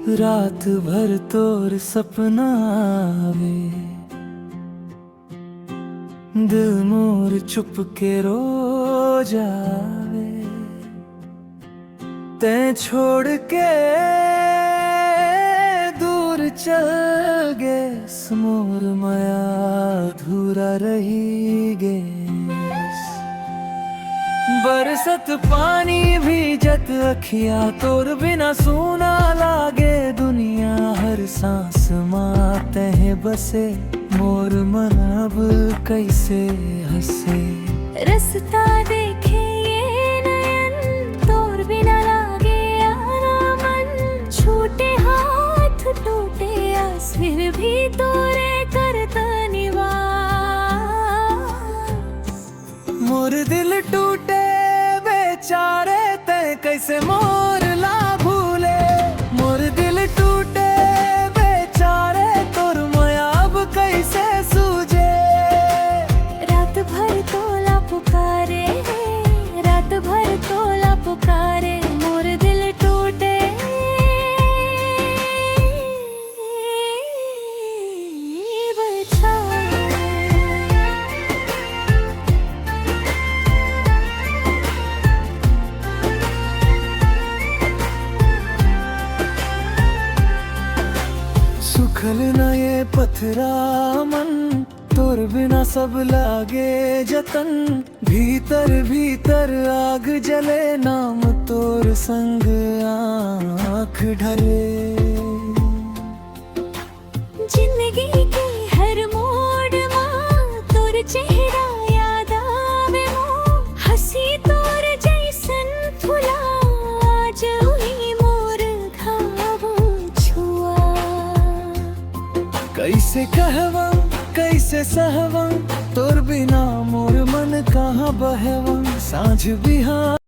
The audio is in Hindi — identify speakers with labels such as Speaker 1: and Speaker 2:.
Speaker 1: रात भर तोर सपना आवे, दिल मोर चुप के रो जावे। तैं छोड़ के दूर चल गे, मोर माया अधूरा रही गे। बरसत पानी भीजत अखिया, तोर बिना सूना लागे दुनिया। हर सांस माँ तह बसे, मोर मन अब कैसे हंसे।
Speaker 2: रस्ता देखे ये नयन, तोर बिना लागे आना मन। छूटे हाथ टूटे आस, फिर भी तोरे करता निवास।
Speaker 1: मोर दिल टूटे बेचारे, तै कैसे मोर ला भूले। मोर दिल टूटे बेचारे, तोर माया अब कैसे सूझे।
Speaker 2: रात भर तोला पुकारे, रात भर तोला पुकारे। मोर दिल टूटे
Speaker 1: सुखल न ये पथरा मन, तोर बिना सब लागे जतन। भीतर भीतर आग जले, नाम तोर संग आँख ढले।
Speaker 2: जिंदगी के हर मोड़ माँ तोर चेहरा याद आवे मों। हंसी तोर जैसन फुला, आज हुई मोर घाव छुआ।
Speaker 1: कैसे कहवं कैसे सहवं, तोर बिना मोर मन कहाँ बहवं। साँझ बिहार